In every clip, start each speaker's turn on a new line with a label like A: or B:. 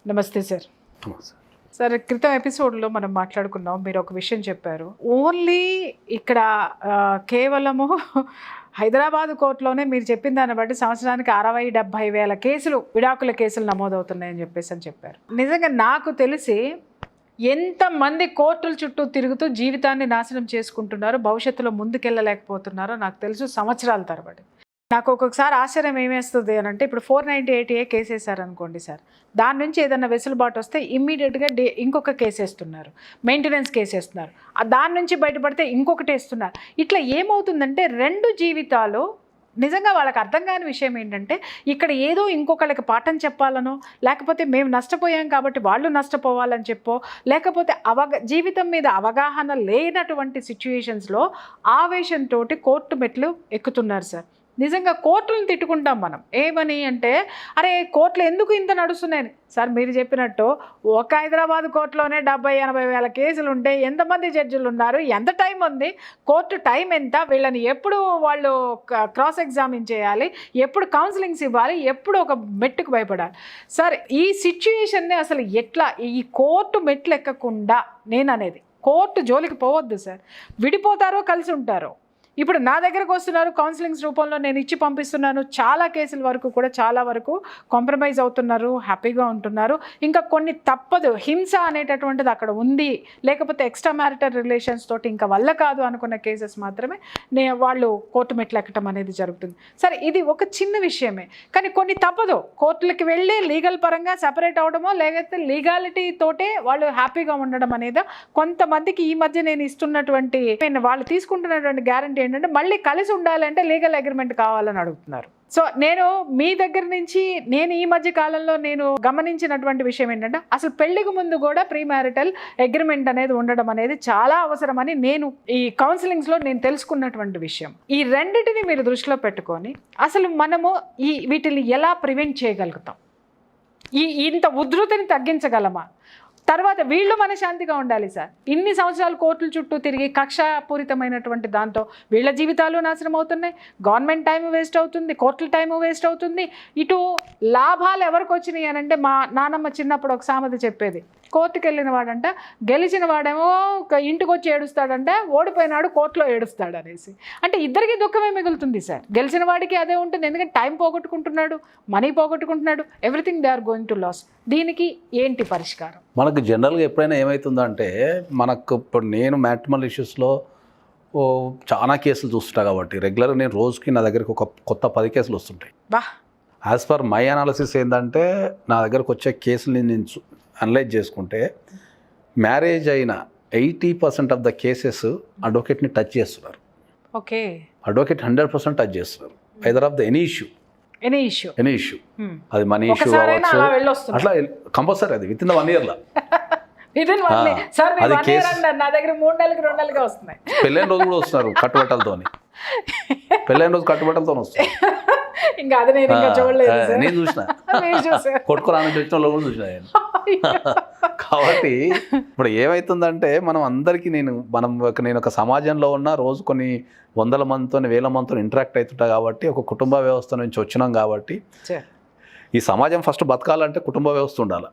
A: నమస్తే sir. Sir, క్రితం ఎపిసోడ్లో మనం మాట్లాడుకున్నాం. మీరు ఒక విషయం చెప్పారు. ఓన్లీ ఇక్కడ కేవలము హైదరాబాద్ కోర్టులోనే మీరు చెప్పిన దాన్ని బట్టి సంవత్సరానికి 60-70 వేల కేసులు, విడాకుల కేసులు నమోదవుతున్నాయని చెప్పారు. నిజంగా నాకు తెలిసి ఎంతమంది కోర్టుల చుట్టూ తిరుగుతూ జీవితాన్ని నాశనం చేసుకుంటున్నారో, భవిష్యత్తులో ముందుకెళ్ళలేకపోతున్నారో నాకు తెలుసు, సంవత్సరాల తరబడి. నాకు ఒక్కొక్కసారి ఆశ్చర్యం ఏమేస్తుంది అని అంటే, ఇప్పుడు 498A కేసు వేసారనుకోండి సార్, దాని నుంచి ఏదైనా వెసులుబాటు వస్తే ఇమ్మీడియట్గా ఇంకొక కేసు వేస్తున్నారు, మెయింటెనెన్స్ కేసు వేస్తున్నారు, దాని నుంచి బయటపడితే ఇంకొకటి వేస్తున్నారు. ఇట్లా ఏమవుతుందంటే 2 జీవితాలు. నిజంగా వాళ్ళకి అర్థం కాని విషయం ఏంటంటే, ఇక్కడ ఏదో ఇంకొకళ్ళకి పాఠం చెప్పాలనో, లేకపోతే మేము నష్టపోయాం కాబట్టి వాళ్ళు నష్టపోవాలని చెప్పో, లేకపోతే జీవితం మీద అవగాహన లేనటువంటి సిచ్యుయేషన్స్లో ఆవేశంతో కోర్టు మెట్లు ఎక్కుతున్నారు సార్. నిజంగా కోర్టులను తిట్టుకుంటాం మనం. ఏమని అంటే, అరే కోర్టులు ఎందుకు ఇంత నడుస్తున్నాయని. సార్, మీరు చెప్పినట్టు ఒక హైదరాబాద్ కోర్టులోనే 70-80 వేల కేసులు ఉంటే ఎంతమంది జడ్జిలు ఉన్నారు, ఎంత టైం ఉంది, కోర్టు టైం ఎంత, వీళ్ళని ఎప్పుడు వాళ్ళు క్రాస్ ఎగ్జామిన్ చేయాలి, ఎప్పుడు కౌన్సిలింగ్స్ ఇవ్వాలి, ఎప్పుడు ఒక మెట్టుకు భయపడాలి. సార్, ఈ సిచ్యుయేషన్ని అసలు ఎట్లా, ఈ కోర్టు మెట్లు ఎక్కకుండా నేను అనేది, కోర్టు జోలికి పోవద్దు సార్. విడిపోతారో కలిసి ఉంటారో. ఇప్పుడు నా దగ్గరకు వస్తున్నారు, కౌన్సిలింగ్స్ రూపంలో నేను ఇచ్చి పంపిస్తున్నాను. చాలా కేసుల వరకు కూడా చాలా వరకు కాంప్రమైజ్ అవుతున్నారు, హ్యాపీగా ఉంటున్నారు. ఇంకా కొన్ని తప్పదు, హింస అనేటటువంటిది అక్కడ ఉంది, లేకపోతే ఎక్స్ట్రా మ్యారిటల్ రిలేషన్స్ తోటి ఇంకా వల్ల కాదు అనుకున్న కేసెస్ మాత్రమే వాళ్ళు కోర్టు మెట్లు ఎక్కడం అనేది జరుగుతుంది. సరే, ఇది ఒక చిన్న విషయమే, కానీ కొన్ని తప్పదు. కోర్టులకి వెళ్ళి లీగల్ పరంగా సెపరేట్ అవడమో, లేకపోతే లీగాలిటీ తోటే వాళ్ళు హ్యాపీగా ఉండడం అనేది కొంతమందికి ఈ మధ్య నేను ఇస్తున్నటువంటి, వాళ్ళు తీసుకుంటున్నటువంటి గ్యారంటీ ఏంటంటే, మళ్ళీ కలిసి ఉండాలంటే లీగల్ అగ్రిమెంట్ కావాలని అడుగుతున్నారు. సో నేను మీ దగ్గర నుంచి ఈ మధ్య కాలంలో నేను గమనించినటువంటి విషయం ఏంటంటే, అసలు పెళ్లికి ముందు కూడా ప్రీ మ్యారిటల్ అగ్రిమెంట్ అనేది ఉండడం అనేది చాలా అవసరమని నేను ఈ కౌన్సిలింగ్స్లో నేను తెలుసుకున్నటువంటి విషయం. ఈ రెండింటిని మీరు దృష్టిలో పెట్టుకొని అసలు మనము వీటిని ఎలా ప్రివెంట్ చేయగలుగుతాం, ఇంత ఉధృతిని తగ్గించగలమా, తర్వాత వీళ్ళు మనశాంతిగా ఉండాలి సార్. ఇన్ని సంవత్సరాలు కోర్టుల చుట్టూ తిరిగి కక్షాపూరితమైనటువంటి దాంతో వీళ్ళ జీవితాలు నాశనం అవుతున్నాయి, గవర్నమెంట్ టైం వేస్ట్ అవుతుంది, కోర్టుల టైం వేస్ట్ అవుతుంది. ఇటు లాభాలు ఎవరికి వచ్చినాయి అని అంటే, మా నానమ్మ చిన్నప్పుడు ఒక సామెత చెప్పేది, కోర్టుకు వెళ్ళిన వాడంట గెలిచిన వాడేమో ఇంటికి వచ్చి ఏడుస్తాడంటే, ఓడిపోయినాడు కోర్టులో ఏడుస్తాడు అనేసి. అంటే ఇద్దరికి దుఃఖమే మిగులుతుంది సార్. గెలిచిన వాడికి అదే ఉంటుంది, ఎందుకంటే టైం పోగొట్టుకుంటున్నాడు, మనీ పోగొట్టుకుంటున్నాడు, everything they are going to loss. దీనికి ఏంటి పరిష్కారం?
B: మనకు జనరల్గా ఎప్పుడైనా ఏమవుతుందంటే, మనకు ఇప్పుడు నేను మ్యాట్రిమోనియల్ ఇష్యూస్లో చాలా కేసులు చూస్తుంటా కాబట్టి రెగ్యులర్గా నేను రోజుకి నా దగ్గరికి ఒక కొత్త 10 కేసులు వస్తుంటాయి. యాజ్ పర్ మై అనాలిసిస్ ఏంటంటే, నా దగ్గరకు వచ్చే కేసులు నేను అనలైజ్ చేసుకుంటే, మ్యారేజ్ అయిన 80% ఆఫ్ ద కేసెస్ అడ్వకేట్ని టచ్ చేస్తున్నారు.
A: ఓకే,
B: అడ్వకేట్ 100% టచ్ చేస్తున్నారు. Either of the any issue, అది మనీ ఇష్యూ కావచ్చు, అట్లా కంపల్సరీ అది విత్ ఇన్ 1 yearలో.
A: అది కేసు నా దగ్గర 3 నెలలకి 2 నెలలుగా వస్తున్నాయి.
B: పెళ్ళైన రోజు కూడా వస్తున్నారు కట్టుబట్టలతోని, పెళ్ళైన రోజు కట్టుబట్టలతో వస్తారు.
A: ఇంకా అది నేను ఇంకా చూడలేదు,
B: నేను చూసిన, కొట్టుకురాని చూసిన వాళ్ళు కూడా చూసిన. కాబట్టి ఇప్పుడు ఏమవుతుందంటే, మనం అందరికీ నేను ఒక సమాజంలో ఉన్న రోజు కొన్ని 100 మందితో 1000 మందితో ఇంటరాక్ట్ అవుతుంటా కాబట్టి, ఒక కుటుంబ వ్యవస్థ నుంచి వచ్చినాం కాబట్టి, ఈ సమాజం ఫస్ట్ బతకాలంటే కుటుంబ వ్యవస్థ ఉండాలి.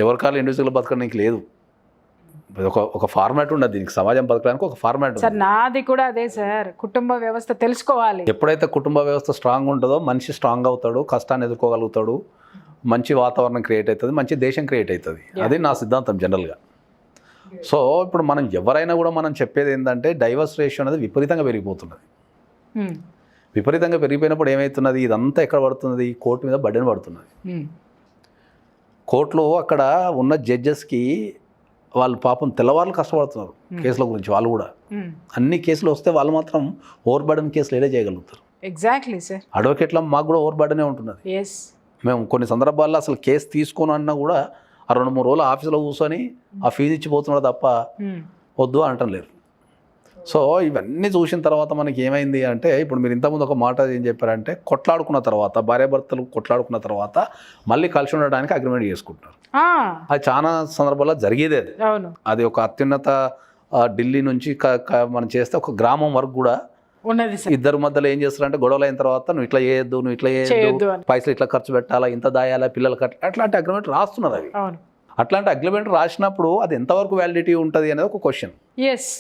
B: ఎవరికాలు ఇండివిజువల్ బతకడానికి లేదు, ఒక ఫార్మాట్ ఉండదు దీనికి. సమాజం బతకడానికి ఒక ఫార్మాట్
A: సార్. నాది కూడా అదే సార్, కుటుంబ వ్యవస్థ తెలుసుకోవాలి.
B: ఎప్పుడైతే కుటుంబ వ్యవస్థ స్ట్రాంగ్ ఉంటుందో మనిషి స్ట్రాంగ్ అవుతాడు, కష్టాన్ని ఎదుర్కోగలుగుతాడు, మంచి వాతావరణం క్రియేట్ అవుతుంది, మంచి దేశం క్రియేట్ అవుతుంది. అది నా సిద్ధాంతం జనరల్గా. సో ఇప్పుడు మనం ఎవరైనా కూడా మనం చెప్పేది ఏంటంటే, డైవర్స్ రేషియో అనేది విపరీతంగా పెరిగిపోతున్నది. విపరీతంగా పెరిగిపోయినప్పుడు ఏమవుతున్నది, ఇదంతా ఎక్కడ పడుతున్నది, కోర్టు మీద బర్డెన్ పడుతున్నది. కోర్టులో అక్కడ ఉన్న జడ్జెస్కి వాళ్ళు పాపం తెల్లవాళ్ళు కష్టపడుతున్నారు కేసుల గురించి. వాళ్ళు కూడా అన్ని కేసులు వస్తే వాళ్ళు మాత్రం ఓవర్ బర్డెన్ కేసులు ఏదే చేయగలుగుతారు.
A: Exactly sir.
B: అడ్వకేట్ల మాకు కూడా ఓవర్ బర్డెనే ఉంటున్నది. మేము కొన్ని సందర్భాల్లో అసలు కేసు తీసుకోను అన్నా కూడా ఆ 2-3 రోజులు ఆఫీసులో కూర్చొని ఆ ఫీజు ఇచ్చిపోతున్నాడు తప్ప వద్దు అనటం లేదు. సో ఇవన్నీ చూసిన తర్వాత మనకి ఏమైంది అంటే, ఇప్పుడు మీరు ఇంతకుముందు ఒక మాట ఏం చెప్పారంటే, కొట్లాడుకున్న తర్వాత, భార్యాభర్తలు కొట్లాడుకున్న తర్వాత మళ్ళీ కలిసి ఉండడానికి అగ్రిమెంట్ చేసుకుంటున్నారు. అది చాలా సందర్భాల్లో జరిగేదే. అది ఒక అత్యున్నత ఢిల్లీ నుంచి మనం చేస్తే ఒక గ్రామం వరకు కూడా
A: ఉన్నది సార్.
B: ఇద్దరు మధ్యలో ఏం చేస్తారంటే గొడవలు అయిన తర్వాత నువ్వు ఇట్లా చేయొద్దు, నువ్వు ఇట్లా
A: చేయొద్దు
B: చేయొద్దు,
A: అని.
B: పైసలు ఇట్లా ఖర్చు పెట్టాలా, ఇంత దాయాలా, పిల్లలు అట్లాంటి అగ్రిమెంట్ రాస్తున్నారు అవి.
A: అవును.
B: అట్లాంటి అగ్రిమెంట్ రాసినప్పుడు అది ఎంతవరకు వ్యాలిడిటీ ఉంటుంది అనేది ఒక క్వశ్చన్.
A: ఎస్.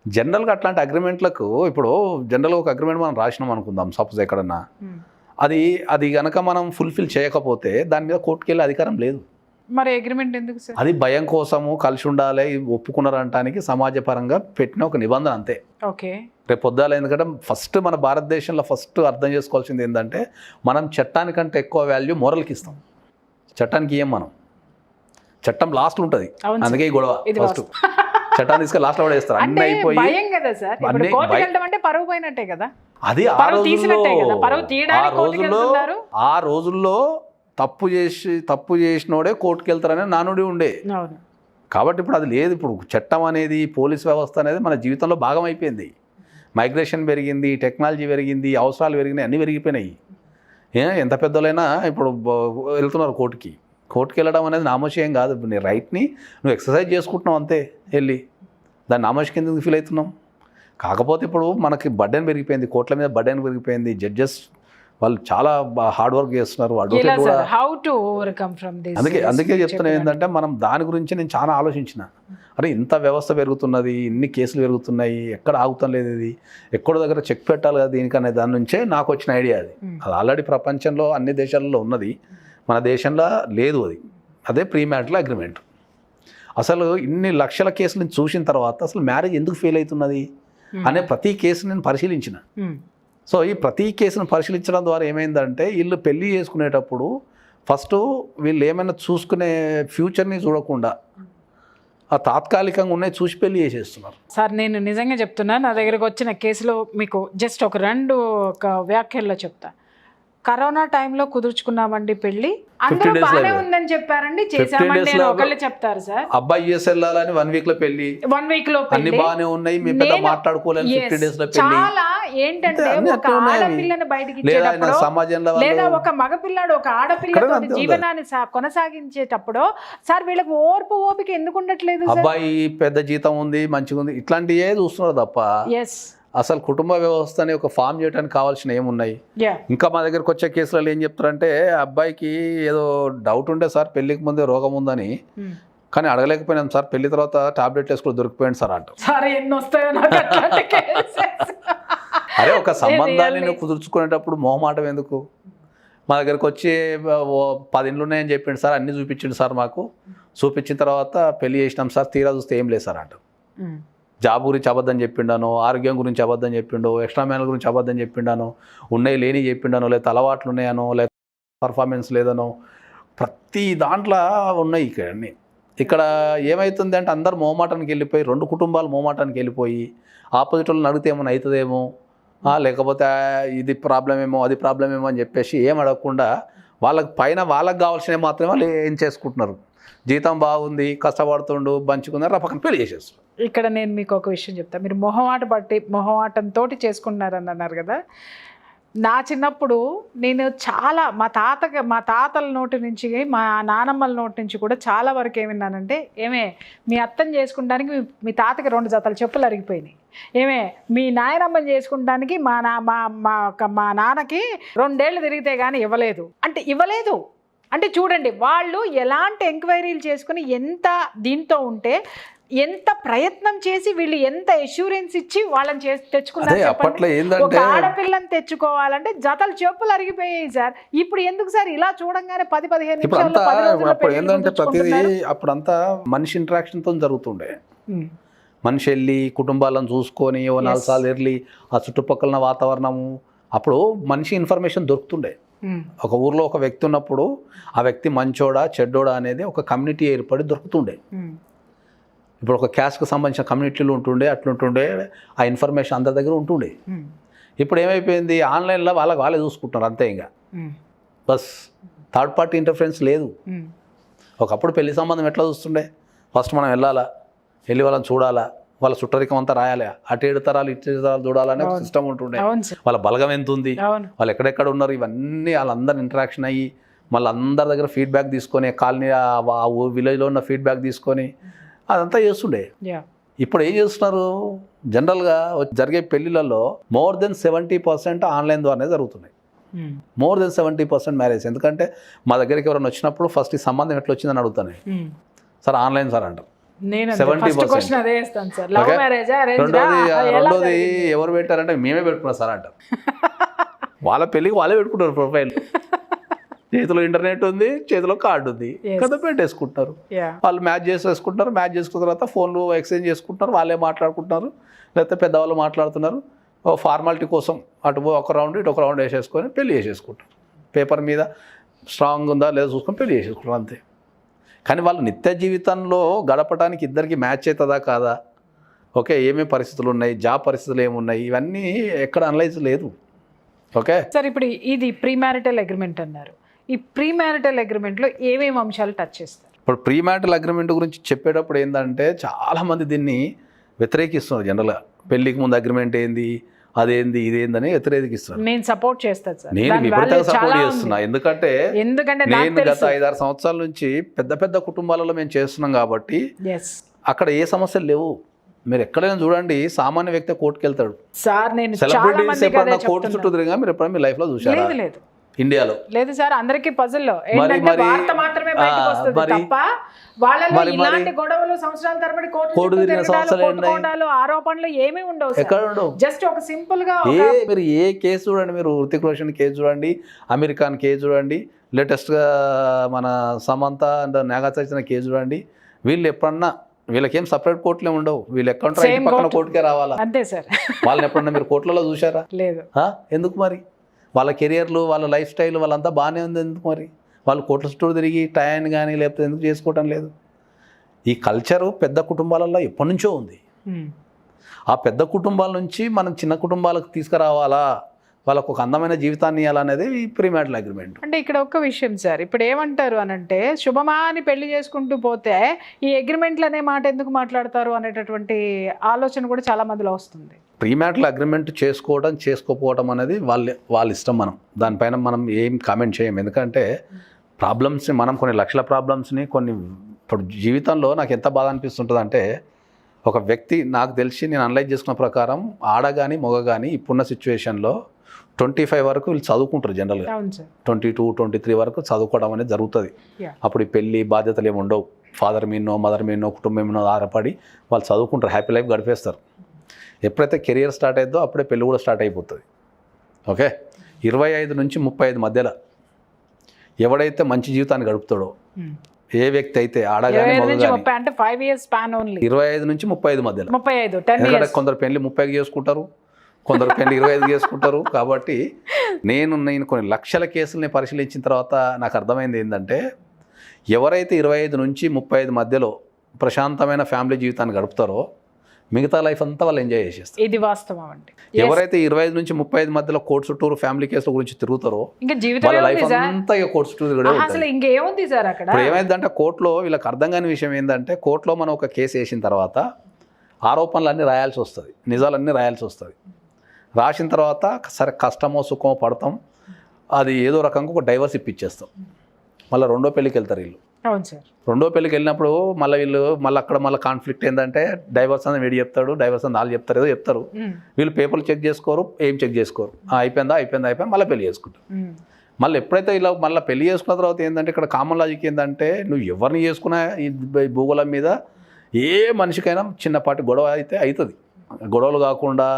B: జనరల్గా అట్లాంటి అగ్రిమెంట్లకు ఇప్పుడు జనరల్గా ఒక అగ్రిమెంట్ మనం రాసినాం అనుకుందాం సపోజ్ ఎక్కడన్నా, అది కనుక మనం ఫుల్ఫిల్ చేయకపోతే దాని మీద కోర్టుకి వెళ్ళే అధికారం లేదు.
A: మరి అగ్రిమెంట్ ఎందుకు సార్?
B: అది భయం కోసము, కలిసి ఉండాలి, ఒప్పుకున్నారంటానికి సమాజపరంగా పెట్టిన ఒక నిబంధన అంతే.
A: ఓకే.
B: రేపు పొద్దాల, ఎందుకంటే ఫస్ట్ మన భారతదేశంలో ఫస్ట్ అర్థం చేసుకోవాల్సింది ఏంటంటే మనం చట్టానికంటే ఎక్కువ వాల్యూ మోరల్కి ఇస్తాం. చట్టానికి ఏం మనం చట్టం లాస్ట్ ఉంటుంది, అందుకే ఈ గొడవ. ఫస్ట్ చట్టాన్ని తీసుకొని లాస్ట్లో కూడా వేస్తారు, అన్నీ అయిపోయి
A: భయం కదా సార్. ఇప్పుడు కోర్టుకి వెళ్ళడం అంటే పరువు పోయినట్టే కదా.
B: అది ఆ రోజుల్లో తప్పు చేసినోడే కోర్టుకు వెళ్తారనే నానుడి ఉండే. కాబట్టి ఇప్పుడు అది లేదు. ఇప్పుడు చట్టం అనేది, పోలీస్ వ్యవస్థ అనేది మన జీవితంలో భాగం అయిపోయింది. మైగ్రేషన్ పెరిగింది, టెక్నాలజీ పెరిగింది, అవసరాలు పెరిగినాయి, అన్నీ పెరిగిపోయినాయి. ఎంత పెద్దలైనా ఇప్పుడు వెళ్తున్నారు కోర్టుకి వెళ్ళడం అనేది నామోషం కాదు. నీ రైట్ని నువ్వు ఎక్సర్సైజ్ చేసుకుంటున్నావు అంతే. వెళ్ళి దాన్ని నామోషం ఎందుకు ఫీల్ అవుతున్నాం? కాకపోతే ఇప్పుడు మనకి బర్డెన్ పెరిగిపోయింది, కోర్టుల మీద బర్డెన్ పెరిగిపోయింది. జడ్జెస్ వాళ్ళు చాలా హార్డ్ వర్క్ చేస్తున్నారు. అడ్వకేట్ కూడా. అందుకే చెప్తున్నా ఏంటంటే మనం దాని గురించి నేను చాలా ఆలోచించిన. అరే ఇంత వ్యవస్థ పెరుగుతున్నది, ఇన్ని కేసులు పెరుగుతున్నాయి, ఎక్కడ ఆగుతం లేదు, ఇది ఎక్కడో దగ్గర చెక్ పెట్టాలి కదా దీనికనే దాని నుంచే నాకు వచ్చిన ఐడియా. అది ఆల్రెడీ ప్రపంచంలో అన్ని దేశాలలో ఉన్నది, మన దేశంలో లేదు. అదే ప్రీ మ్యారిటల్ అగ్రిమెంట్. అసలు ఇన్ని లక్షల కేసులను చూసిన తర్వాత అసలు మ్యారేజ్ ఎందుకు ఫెయిల్ అవుతున్నది అనే ప్రతి కేసుని నేను పరిశీలించిన. సో ఈ ప్రతి కేసును పరిశీలించడం ద్వారా ఏమైందంటే వీళ్ళు పెళ్ళి చేసుకునేటప్పుడు ఫస్ట్ వీళ్ళు ఏమైనా చూసుకునే ఫ్యూచర్ని చూడకుండా ఆ తాత్కాలికంగా ఉన్నాయి చూసి పెళ్ళి చేసేస్తున్నారు.
A: సార్ నేను నిజంగా చెప్తున్నా, నా దగ్గరకు వచ్చిన కేసులో మీకు జస్ట్ ఒక 2 వ్యాఖ్యల్లో చెప్తా. కరోనా టైంలో కుదుర్చుకున్నామండి పెళ్లి, అందరూ బాగానే ఉందని చెప్పారండి, చేసామండి అని ఒకళ్ళు చెప్తారు సార్.
B: అబ్బాయి యూఎస్ వెళ్ళాలని 1 వీక్ లో పెళ్లి,
A: 1 వీక్ లో
B: అన్ని బాగానే ఉన్నాయి, మీ పెద్ద మాట్లాడుకోలేని 15 days లో పెళ్లి.
A: చాలా ఏంటంటే ఒక ఆడపిల్లని బయటికి ఇచ్చేటప్పుడు, లేదా ఒక మగపిల్లాడు ఒక ఆడపిల్లతో జీవనాన్ని కొనసాగించేటప్పుడు సార్ వీళ్ళకి ఓపిక ఎందుకు ఉండట్లేదు?
B: అబ్బాయి పెద్ద జీతం ఉంది, మంచిగా ఉంది, ఇట్లాంటివే చూస్తున్నారు తప్ప అసలు కుటుంబ వ్యవస్థని ఒక ఫామ్ చేయడానికి కావాల్సిన ఏమున్నాయి? ఇంకా మా దగ్గరకు వచ్చే కేసులలో ఏం చెప్తారంటే అబ్బాయికి ఏదో డౌట్ ఉంటే సార్ పెళ్లికి ముందే రోగం ఉందని, కానీ అడగలేకపోయినాం సార్, పెళ్లి తర్వాత టాబ్లెట్ వేసుకుని దొరికిపోయింది సార్ అంట. అరే ఒక సంబంధాన్ని నువ్వు కుదుర్చుకునేటప్పుడు మొహమాటం ఎందుకు? మా దగ్గరకు వచ్చి 10 ఇండ్లు ఉన్నాయని చెప్పిండు సార్, అన్నీ చూపించిండు సార్, మాకు చూపించిన తర్వాత పెళ్లి చేసినాం సార్, తీరా చూస్తే ఏం లేదు సార్ అంట. జాబ్ గురించి అబద్ధం చెప్పిండాను, ఆరోగ్యం గురించి అబద్ధం చెప్పిండో, ఎక్స్ట్రా మ్యాన్ల గురించి అబద్ధం చెప్పిండాను, ఉన్నాయి లేని చెప్పిండాను, లేదా అలవాట్లు ఉన్నాయనో, లేదా పర్ఫార్మెన్స్ లేదనో, ప్రతి దాంట్లో ఉన్నాయి ఇక్కడ అన్నీ. ఇక్కడ ఏమవుతుంది అంటే అందరు మోమాటానికి వెళ్ళిపోయి, 2 కుటుంబాలు మోమాటానికి వెళ్ళిపోయి ఆపోజిట్ వాళ్ళని అడిగితే ఏమైనా అవుతుందేమో, లేకపోతే ఇది ప్రాబ్లం ఏమో అది ప్రాబ్లం ఏమో అని చెప్పేసి ఏం అడగకుండా వాళ్ళకి కావాల్సినవి మాత్రమే వాళ్ళు ఏం చేసుకుంటున్నారు. జీతం బాగుంది, కష్టపడుతుండు, బంచుకున్నారు, పక్కన పెళ్లి చేసేస్తారు.
A: ఇక్కడ నేను మీకు ఒక విషయం చెప్తాను. మీరు మొహమాటంతో చేసుకుంటున్నారని అన్నారు కదా. నా చిన్నప్పుడు నేను చాలా మా తాతల నోటి నుంచి, మా నానమ్మల నోటి నుంచి కూడా చాలా వరకు ఏమిన్నానంటే, మీ అత్తని చేసుకుంటానికి మీ తాతకి 2 జతల చెప్పులు అరిగిపోయినాయి, మీ నాయనమ్మని చేసుకుంటానికి మా నాన్నకి 2 ఏళ్ళు తిరిగితే కానీ ఇవ్వలేదు అంటే చూడండి వాళ్ళు ఎలాంటి ఎంక్వైరీలు చేసుకుని ఎంత దీంతో ఉంటే, ఎంత ప్రయత్నం చేసి వీళ్ళు ఎంత అష్యూరెన్స్ ఇచ్చి వాళ్ళని తెచ్చుకున్నారు. ఒక ఆడపిల్లని తెచ్చుకోవాలంటే జతల చెప్పులు అరిగిపోయాయి సార్. ఇప్పుడు ఎందుకు సార్ ఇలా చూడంగానే 10-15
B: నిమిషాలు అప్పుడంతా మనిషి ఇంటరాక్షన్తో జరుగుతుండే. మనిషి వెళ్ళి కుటుంబాలను చూసుకొని 4 సార్లు వెళ్ళి ఆ చుట్టుపక్కల వాతావరణము, అప్పుడు మనిషి ఇన్ఫర్మేషన్ దొరుకుతుండే. ఒక ఊర్లో ఒక వ్యక్తి ఉన్నప్పుడు ఆ వ్యక్తి మంచోడా చెడ్డోడా అనేది ఒక కమ్యూనిటీ ఏర్పడి దొరుకుతుండే. ఇప్పుడు ఒక క్యాస్ట్కి సంబంధించిన కమ్యూనిటీలు అట్లుంటుండే, ఆ ఇన్ఫర్మేషన్ అందరి దగ్గర ఉంటుండే. ఇప్పుడు ఏమైపోయింది, ఆన్లైన్లో వాళ్ళే చూసుకుంటున్నారు అంతే. ఇంకా బస్ థర్డ్ పార్టీ ఇంటర్ఫరెన్స్ లేదు. ఒకప్పుడు పెళ్లి సంబంధం ఎట్లా చూస్తుండే, ఫస్ట్ మనం వెళ్ళి వాళ్ళని చూడాలా, వాళ్ళ చుట్టరికం అంతా రాయాలి, అటు 7 తరాలు ఇటు 7 తరాలు చూడాలనే ఒక సిస్టమ్ ఉంటుండే. వాళ్ళ బలగం ఎంత ఉంది, వాళ్ళు ఎక్కడెక్కడ ఉన్నారు, ఇవన్నీ వాళ్ళందరూ ఇంటరాక్షన్ అయ్యి మళ్ళీ అందరి దగ్గర ఫీడ్బ్యాక్ తీసుకొని, కాలనీ ఆ విలేజ్లో ఉన్న ఫీడ్బ్యాక్ తీసుకొని అదంతా చేస్తుండే. ఇప్పుడు ఏం చేస్తున్నారు, జనరల్గా జరిగే పెళ్ళిళ్ళలో మోర్ దెన్ 70% ఆన్లైన్ ద్వారానే జరుగుతున్నాయి. More than 70% marriage. ఎందుకంటే మా దగ్గరికి ఎవరైనా వచ్చినప్పుడు ఫస్ట్ ఈ సంబంధం ఎట్లా వచ్చిందని అడుగుతాను. సార్ ఆన్లైన్ సార్ అంటారు.
A: 70%.
B: రెండోది ఎవరు పెట్టారంటే మేమే పెట్టుకున్నాం సార్ అంటారు. వాళ్ళ పెళ్ళికి వాళ్ళే పెట్టుకుంటారు ప్రొఫైల్. చేతిలో ఇంటర్నెట్ ఉంది, చేతిలో కార్డు ఉంది, కదా పెట్టేసుకుంటారు. వాళ్ళు మ్యాచ్ చేసుకుంటారు. మ్యాచ్ చేసుకున్న తర్వాత ఫోన్లు ఎక్స్చేంజ్ చేసుకుంటారు, వాళ్ళే మాట్లాడుకుంటున్నారు, లేకపోతే పెద్దవాళ్ళు మాట్లాడుతున్నారు. ఫార్మాలిటీ కోసం అటు ఒక రౌండ్ ఇటు ఒక రౌండ్ వేసేసుకొని పెళ్ళి చేసేసుకుంటారు. పేపర్ మీద స్ట్రాంగ్ ఉందా లేదా చూసుకొని పెళ్ళి చేసేసుకుంటారు అంతే. కానీ వాళ్ళు నిత్య జీవితంలో గడపడానికి ఇద్దరికి మ్యాచ్ అవుతుందా కాదా, ఓకే, ఏమేమి పరిస్థితులు ఉన్నాయి, జాబ్ పరిస్థితులు ఏమున్నాయి, ఇవన్నీ ఎక్కడ అనలైజ్ లేదు. ఓకే
A: సార్, ఇప్పుడు ఇది ప్రీ మ్యారిటల్ అగ్రిమెంట్ అన్నారు. ఈ ప్రీ మ్యారిటల్ అగ్రిమెంట్లో ఏమేమి అంశాలు టచ్ చేస్తారు?
B: ఇప్పుడు ప్రీ మ్యారిటల్ అగ్రిమెంట్ గురించి చెప్పేటప్పుడు ఏంటంటే చాలామంది దీన్ని వ్యతిరేకిస్తున్నారు. జనరల్గా పెళ్ళికి ముందు అగ్రిమెంట్ ఏంది, అదేంది, ఇదేందని వ్యతిరేకిస్తున్నారు.
A: నేను సపోర్ట్ చేస్తాను సార్,
B: నేను విపరీతంగా సపోర్ట్ చేస్తున్నా. ఎందుకంటే నేను గత 5-6 సంవత్సరాల నుంచి పెద్ద పెద్ద కుటుంబాలలో మేము చేస్తున్నాం కాబట్టి అక్కడ ఏ సమస్యలు లేవు. మీరు ఎక్కడైనా చూడండి, సామాన్య వ్యక్తి కోర్టుకు వెళ్తాడు
A: సార్. నేను
B: సెలబ్రిటీస్ ఎప్పుడన్నా కోర్టు చుట్టూ తిరిగా మీరు ఎప్పుడైనా మీ లైఫ్లో చూసారా?
A: లేదు
B: ఇండియాలో
A: లేదు సార్. అందరికీ పజిల్లో ఏంటంటే వార్త మాత్రమే బయటకు వస్తుంది తప్ప వాళ్ళలో ఇలాంటి గొడవలు సంవత్సరాల తరబడి కోర్టు తిరగడాలు, ఆరోపణలు ఏమీ ఉండవు.
B: ఎక్కడ ఉండవు.
A: జస్ట్ ఒక సింపుల్ గా
B: మీరు ఏ కేసు చూడండి, మీరు హృతిక్ రోషన్ కేసు చూడండి, అమీర్ ఖాన్ కేసు చూడండి, లేటెస్ట్గా మన సమంత అండ్ నాగా చైతన్య కేసు చూడండి. వీళ్ళు ఎప్పుడన్నా వీళ్ళకేం సపరేట్ కోర్టులే ఉండవు. వీళ్ళు ఎక్కడ పక్కన కోర్టుకే రావాలా
A: అంతే సార్.
B: వాళ్ళని ఎప్పుడన్నా మీరు కోర్టులలో చూసారా?
A: లేదు.
B: ఎందుకు మరి? వాళ్ళ కెరియర్లు, వాళ్ళ లైఫ్ స్టైల్ వాళ్ళంతా బాగానే ఉంది. ఎందుకు మరి వాళ్ళు కోట్ల చుట్టూ తిరిగి టైం కానీ లేకపోతే ఎందుకు చేసుకోవటం లేదు? ఈ కల్చరు పెద్ద కుటుంబాలలో ఎప్పటి నుంచో ఉంది. ఆ పెద్ద కుటుంబాల నుంచి మనం చిన్న కుటుంబాలకు తీసుకురావాలా, వాళ్ళకు ఒక అందమైన జీవితాన్ని ఇవ్వాలనేది ఈ ప్రీ మ్యారిటల్ అగ్రిమెంట్.
A: అంటే ఇక్కడ ఒక్క విషయం సార్, ఇప్పుడు ఏమంటారు అనంటే శుభమా అని పెళ్లి చేసుకుంటూ పోతే ఈ అగ్రిమెంట్లు అనే మాట ఎందుకు మాట్లాడతారు అనేటటువంటి ఆలోచన కూడా చాలా మందిలో వస్తుంది.
B: ప్రీ మ్యారిటల్ అగ్రిమెంట్ చేసుకోవడం చేసుకోకపోవడం అనేది వాళ్ళ ఇష్టం. దానిపైన మనం ఏం కామెంట్ చేయం. ఎందుకంటే ప్రాబ్లమ్స్ని మనం కొన్ని లక్షల ప్రాబ్లమ్స్ని ఇప్పుడు జీవితంలో నాకు ఎంత బాధ అనిపిస్తుంటుంది అంటే, ఒక వ్యక్తి నాకు తెలిసి నేను అనలైజ్ చేసుకున్న ప్రకారం ఆడ కానీ మగ కానీ ఇప్పుడున్న సిచ్యువేషన్లో 25 వరకు వీళ్ళు చదువుకుంటారు. జనరల్గా 22, 23 వరకు చదువుకోవడం అనేది జరుగుతుంది. అప్పుడు ఈ పెళ్ళి బాధ్యతలు ఏమి ఉండవు. ఫాదర్ మీనో మదర్ మీనో కుటుంబం మీనో ఆధారపడి వాళ్ళు చదువుకుంటారు, హ్యాపీ లైఫ్ గడిపేస్తారు. ఎప్పుడైతే కెరియర్ స్టార్ట్ అవుతుందో అప్పుడే పెళ్ళి కూడా స్టార్ట్ అయిపోతుంది. ఓకే, 25 నుంచి 35 మధ్యలో ఎవడైతే మంచి జీవితాన్ని గడుపుతాడో, ఏ వ్యక్తి అయితే ఆడగానే 25 నుంచి 35 మధ్యలో. ఎందుకంటే కొందరు పెళ్లి 30 చేసుకుంటారు, కొందరు పెళ్లి 25 చేసుకుంటారు. కాబట్టి నేను కొన్ని లక్షల కేసుల్ని పరిశీలించిన తర్వాత నాకు అర్థమైంది ఏంటంటే, ఎవరైతే 25 నుంచి 35 మధ్యలో ప్రశాంతమైన ఫ్యామిలీ జీవితాన్ని గడుపుతారో మిగతా లైఫ్ అంతా వాళ్ళు ఎంజాయ్ చేసేస్తారు.
A: ఇది వాస్తవం అండి.
B: ఎవరైతే 25 నుంచి 35 మధ్యలో కోర్టు చుట్టూరు ఫ్యామిలీ కేసుల గురించి తిరుగుతారో వాళ్ళ లైఫ్ అంతా ఇక కోర్టు చుట్టూ తిరగడం. ఇప్పుడు ఏమైందంటే కోర్టులో వీళ్ళకి అర్థం కాని విషయం ఏంటంటే, కోర్టులో మనం ఒక కేసు వేసిన తర్వాత ఆరోపణలన్నీ రాయాల్సి వస్తుంది, నిజాలన్నీ రాయాల్సి వస్తుంది. రాసిన తర్వాత సరే కష్టమో సుఖమో పడతాం, అది ఏదో రకంగా ఒక డైవర్స్ ఇప్పించేస్తాం. మళ్ళీ రెండో పెళ్ళికి వెళ్తారు వీళ్ళు.
A: అవును సార్.
B: రెండో పెళ్ళికి వెళ్ళినప్పుడు మళ్ళీ అక్కడ కాన్ఫ్లిక్ట్ ఏంటంటే, డైవర్స్ అని వీడు చెప్తాడు, డైవర్స్ అని వాళ్ళు చెప్తారు, ఏదో చెప్తారు. వీళ్ళు పేపర్లు చెక్ చేసుకోరు, ఏం చెక్ చేసుకోరు. అయిపోయిందా మళ్ళీ పెళ్లి చేసుకుంటారు. మళ్ళీ ఎప్పుడైతే ఇలా మళ్ళీ పెళ్లి చేసుకున్న తర్వాత ఏంటంటే, ఇక్కడ కామన్ లాజిక్ ఏంటంటే, నువ్వు ఎవరిని చేసుకున్నా ఈ భూగోళం మీద ఏ మనిషికైనా చిన్నపాటి గొడవ అయితే అవుతుంది. గొడవలు కాకుండా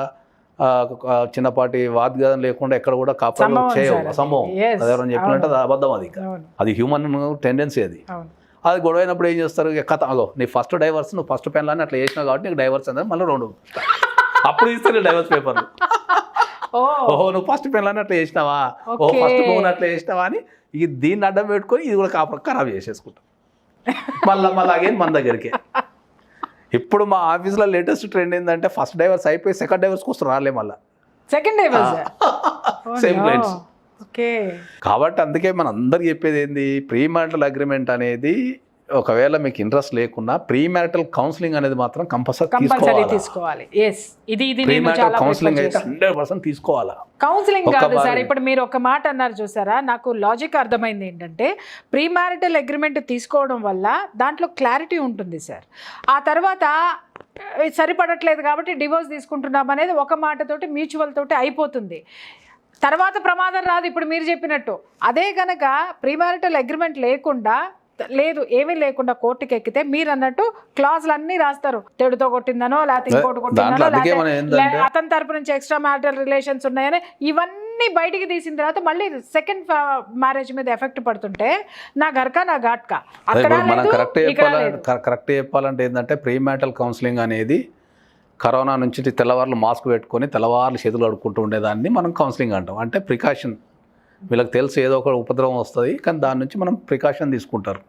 B: చిన్నపాటి వాద్గాదం లేకుండా ఎక్కడ కూడా కాపాడు చేయవు, అసంభవం. అదేమని చెప్పినట్టు అది అబద్ధం. అది హ్యూమన్ టెండెన్సీ. అది గొడవ అయినప్పుడు ఏం చేస్తారు, కథ అగో నీ ఫస్ట్ డైవర్స్, నువ్వు ఫస్ట్ పెన్లాన్ని అట్లా చేసినావు కాబట్టి నీకు డైవర్స్ అనేది మళ్ళీ రెండు అప్పుడు ఇస్తారు డైవర్స్ పేపర్లు. ఓహో నువ్వు ఫస్ట్ పెన్లాన్ని అట్లా చేసినావా, ఓహో ఫస్ట్ మూన్ అట్లా చేసినావా అని దీన్ని అడ్డం పెట్టుకొని ఇది కూడా ఖరాబ్ చేసేసుకుంటాం. మళ్ళీ అగైన్ మన దగ్గరికి. ఇప్పుడు మా ఆఫీస్లో లేటెస్ట్ ట్రెండ్ ఏంటంటే, ఫస్ట్ డైవర్స్ అయిపోయి సెకండ్ డైవర్స్కి వస్తారు, రాలే మళ్ళీ
A: సెకండ్ డైవర్స్
B: సేమ్ క్లయింట్స్. కాబట్టి అందుకే మన అందరికి చెప్పేది ఏంది, ప్రీ మ్యారిటల్ అగ్రిమెంట్ అనేది ఒకవేళ మీకు ఇంట్రెస్ట్ లేకున్నా ప్రీ మ్యారిటల్ కౌన్సిలింగ్ అనేది మాత్రం కంపల్సరీ
A: తీసుకోవాలి.
B: ప్రీ మ్యారిటల్ కౌన్సిలింగ్ అయితే 100% తీసుకోవాలా.
A: కౌన్సిలింగ్ కాదు సార్, ఇప్పుడు మీరు ఒక మాట అన్నారు చూసారా, నాకు లాజిక్ అర్థమైంది ఏంటంటే, ప్రీ మ్యారిటల్ అగ్రిమెంట్ తీసుకోవడం వల్ల దాంట్లో క్లారిటీ ఉంటుంది సార్. ఆ తర్వాత సరిపడట్లేదు కాబట్టి డివోర్స్ తీసుకుంటున్నాం అనేది ఒక మాటతోటి మ్యూచువల్ తోటి అయిపోతుంది. తర్వాత ప్రమాదం రాదు. ఇప్పుడు మీరు చెప్పినట్టు అదే కనుక ప్రీమారిటల్ అగ్రిమెంట్ లేకుండా లేదు ఏమీ లేకుండా కోర్టుకి ఎక్కితే మీరు అన్నట్టు క్లాజులు అన్నీ రాస్తారు. తెడుతో కొట్టిందనో లేకపోతే ఇంకోటి కొట్టిందనో లేకపోతే అతని తరపు నుంచి ఎక్స్ట్రా మ్యారిటల్ రిలేషన్స్ ఉన్నాయని ఇవన్నీ బయటికి తీసిన తర్వాత మళ్ళీ సెకండ్ మ్యారేజ్ మీద ఎఫెక్ట్ పడుతుంటే నా గర్కా నా ఘాట్కా అక్కడ
B: కరెక్ట్ చెప్పాలంటే ఏంటంటే ప్రీమారిటల్ కౌన్సిలింగ్ అనేది కరోనా నుంచి తెల్లవారులు మాస్క్ పెట్టుకొని తెల్లవారులు చేతులు అడుక్కుంటూ ఉండేదాన్ని మనం కౌన్సిలింగ్ అంటాం. అంటే ప్రికాషన్, వీళ్ళకి తెలుసు ఏదో ఒక ఉపద్రవం వస్తుంది కానీ దాని నుంచి మనం ప్రికాషన్ తీసుకుంటారు.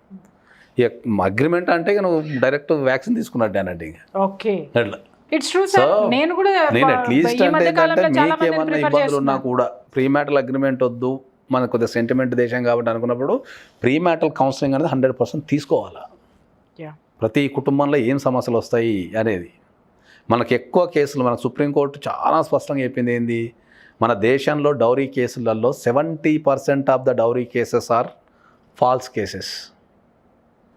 B: అగ్రిమెంట్ అంటే నువ్వు డైరెక్ట్ వ్యాక్సిన్ తీసుకున్నట్టు అన్నట్టు
A: ఓకే
B: అట్లా.
A: నేను
B: అట్లీస్ట్ అంటే ఏంటంటే మీకేమన్నా ఇబ్బందులు ఉన్నా కూడా ప్రీమారిటల్ అగ్రిమెంట్ వద్దు, మనకు కొద్దిగా సెంటిమెంట్ దేశం కాబట్టి అనుకున్నప్పుడు ప్రీమారిటల్ కౌన్సిలింగ్ అనేది 100% తీసుకోవాలా. ప్రతి కుటుంబంలో ఏం సమస్యలు వస్తాయి అనేది మనకు ఎక్కువ కేసులు, మన సుప్రీంకోర్టు చాలా స్పష్టంగా చెప్పింది ఏంది, మన దేశంలో డౌరీ కేసులలో 70% of the dowry cases are false cases.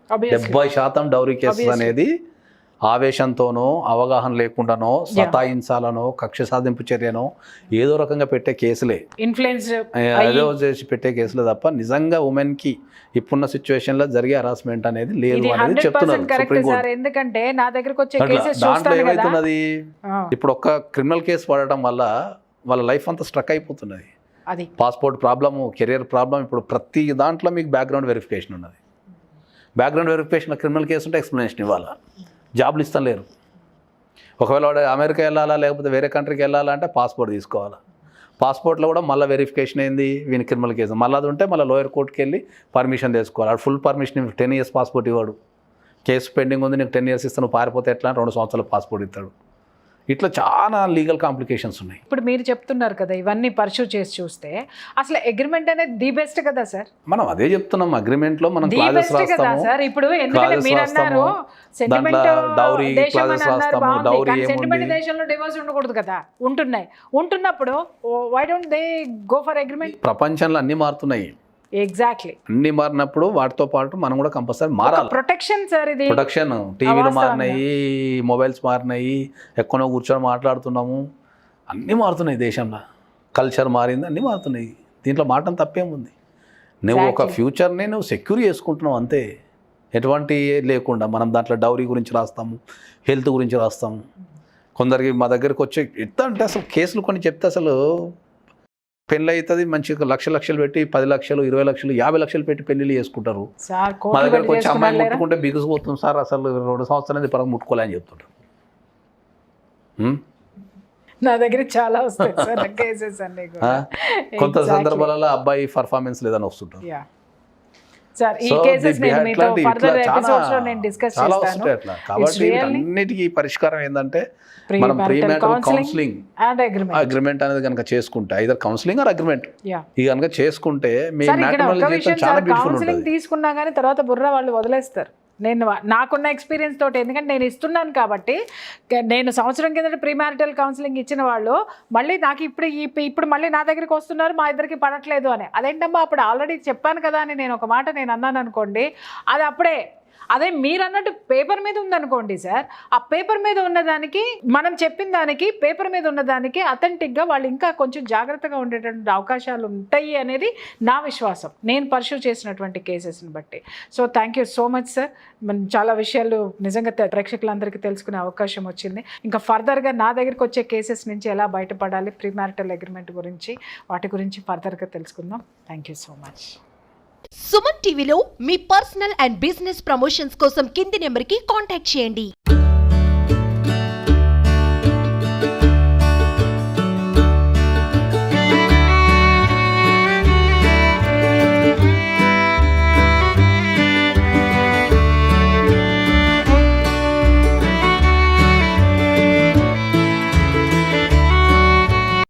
B: 70% dowry cases అనేది ఆవేశంతోనో అవగాహన లేకుండానో సతాయించాలనో కక్ష సాధింపు చర్యనో ఏదో రకంగా పెట్టే కేసులే,
A: ఇన్ఫ్లుయెన్స్
B: ఏదో చేసి పెట్టే కేసులే తప్ప నిజంగా ఉమెన్కి ఇప్పుడున్న సిచ్యువేషన్లో జరిగే హరాస్మెంట్ అనేది లేదు అనేది చెప్తున్నారు.
A: ఎందుకంటే నా దగ్గరకు వచ్చే
B: దాంట్లో ఏమవుతున్నది, ఇప్పుడు ఒక్క క్రిమినల్ కేసు పడటం వల్ల వాళ్ళ లైఫ్ అంతా స్ట్రక్ అయిపోతున్నది.
A: అది
B: పాస్పోర్ట్ ప్రాబ్లము, కెరియర్ ప్రాబ్లం, ఇప్పుడు ప్రతి దాంట్లో మీకు బ్యాక్గ్రౌండ్ వెరిఫికేషన్ ఉన్నది. బ్యాక్గ్రౌండ్ వెరిఫికేషన్ క్రిమినల్ కేసు ఉంటే ఎక్స్ప్లెనేషన్ ఇవ్వాలా, జాబ్లు ఇస్తలేరు. ఒకవేళ వాడు అమెరికా వెళ్ళాలా లేకపోతే వేరే కంట్రీకి వెళ్ళాలా అంటే పాస్పోర్ట్ తీసుకోవాలా. పాస్పోర్ట్లో కూడా మళ్ళీ వెరిఫికేషన్ అయింది, వీని క్రిమినల్ కేసు మళ్ళీ అది ఉంటే మళ్ళీ లోయర్ కోర్టుకి వెళ్ళి పర్మిషన్ తీసుకోవాలి. ఫుల్ పర్మిషన్ 10 years పాస్పోర్ట్ ఇవ్వడు. కేసు పెండింగ్ ఉంది, నీకు 10 years ఇస్తాను, పారిపోతే ఎట్లా 2 సంవత్సరాల పాస్పోర్ట్ ఇస్తాడు. ఇట్లా చాలా లీగల్ కాంప్లికేషన్స్ ఉన్నాయి.
A: ఇప్పుడు మీరు చెప్తున్నారు కదా ఇవన్నీ పర్సూ చేసి చూస్తే అసలు అగ్రిమెంట్ అనేది ది బెస్ట్ కదా సార్.
B: మనం అదే చెప్తున్నాం, అగ్రిమెంట్లో మనం క్లాజెస్ రాస్తాము
A: సార్. ఇప్పుడు ఎందుకంటే మీరు అన్నారు సెంటిమెంట్
B: డౌరీ క్లాజెస్ రాస్తాము, డౌరీ
A: సెంటిమెంట్ దేశంలో డివోర్స్ ఉండకూడదు కదా, ఉంటున్నప్పుడు why don't they go for agreement?
B: ప్రపంచంలో అన్ని మారుతున్నాయి.
A: ఎగ్జాక్ట్లీ,
B: అన్ని మారినప్పుడు వాటితో పాటు మనం కూడా కంపల్సరీ మారాలి.
A: ప్రొటెక్షన్ సార్, ఇది
B: ప్రొటెక్షన్. టీవీలు మారినాయి, మొబైల్స్ మారినాయి, ఎక్కడో కూర్చొని మాట్లాడుతున్నాము, అన్నీ మారుతున్నాయి దేశంలో. కల్చర్ మారింది, అన్నీ మారుతున్నాయి. దీంట్లో మాటం తప్పేముంది. నువ్వు ఒక ఫ్యూచర్ని నువ్వు సెక్యూర్ చేసుకుంటున్నావు అంతే, ఎటువంటి లేకుండా. మనం దాంట్లో డౌరీ గురించి రాస్తాము, హెల్త్ గురించి రాస్తాము. కొందరికి మా దగ్గరికి వచ్చే ఎంత అంటే అసలు కేసులు కొన్ని చెప్తే అసలు పెళ్ళి అవుతుంది, మంచిగా లక్షలు పెట్టి 10 లక్షలు 20 లక్షలు 50 లక్షలు పెట్టి పెళ్ళిళ్ళు చేసుకుంటారు. మా దగ్గరకు వచ్చి అమ్మాయి ముట్టుకుంటే బిగుసిపోతుంది సార్, అసలు 2 సంవత్సరాలు పరకు ముట్టుకోలే అని చెప్తుంటారు.
A: నా దగ్గర చాలా వస్తాయి సార్ కేసెస్ అన్ని.
B: కొంత సందర్భాలలో అబ్బాయి పర్ఫార్మెన్స్ లేదని వస్తుంటారు.
A: సార్ ఈ కేసెస్ నేను మీతో ఫర్దర్ ఎపిసోడ్స్ లో నేను డిస్కస్ చేస్తాను.
B: కాబట్టి అన్నిటికీ పరిష్కారం ఏంటంటే మనం ప్రీమారిటల్ కౌన్సిలింగ్ అగ్రిమెంట్ అనేది కనుక చేసుకుంటే, ఐదర్ కౌన్సిలింగ్ ఆర్ అగ్రిమెంట్ ఇది కనుక చేసుకుంటే మీ మ్యాట్రిమోనియల్ జీవితం చాలా బ్యూటిఫుల్ ఉంటుంది.
A: కౌన్సిలింగ్ తీసుకున్నా కానీ తర్వాత బుర్ర వాళ్ళు వదిలేస్తారు. నేను నాకున్న ఎక్స్పీరియన్స్ తోటి, ఎందుకంటే నేను ఇస్తున్నాను కాబట్టి, నేను సంవత్సరం కిందట ప్రీమారిటల్ కౌన్సిలింగ్ ఇచ్చిన వాళ్ళు మళ్ళీ నాకు ఇప్పుడు మళ్ళీ నా దగ్గరికి వస్తున్నారు, మా ఇద్దరికి పడట్లేదు అని. అదేంటమ్మా అప్పుడు ఆల్రెడీ చెప్పాను కదా అని నేను ఒక మాట నేను అన్నాను అనుకోండి, అది అప్పుడే. అదే మీరు అన్నట్టు పేపర్ మీద ఉందనుకోండి సార్, ఆ పేపర్ మీద ఉన్నదానికి మనం చెప్పిన దానికి పేపర్ మీద ఉన్నదానికి అథెంటిక్గా వాళ్ళు ఇంకా కొంచెం జాగ్రత్తగా ఉండేటువంటి అవకాశాలు ఉంటాయి అనేది నా విశ్వాసం, నేను పర్సూ చేసినటువంటి కేసెస్ని బట్టి. So thank you so much sir. మనం చాలా విషయాలు నిజంగా ప్రేక్షకులందరికీ తెలుసుకునే అవకాశం వచ్చింది. ఇంకా ఫర్దర్గా నా దగ్గరికి వచ్చే కేసెస్ నుంచి ఎలా బయటపడాలి, ప్రీమారిటల్ అగ్రిమెంట్ గురించి, వాటి గురించి ఫర్దర్గా తెలుసుకుందాం. Thank you so much.
C: Suman టీవీలో మీ పర్సనల్ అండ్ బిజినెస్ ప్రమోషన్స్ కోసం కింది నెంబర్కి కాంటాక్ట్ చేయండి.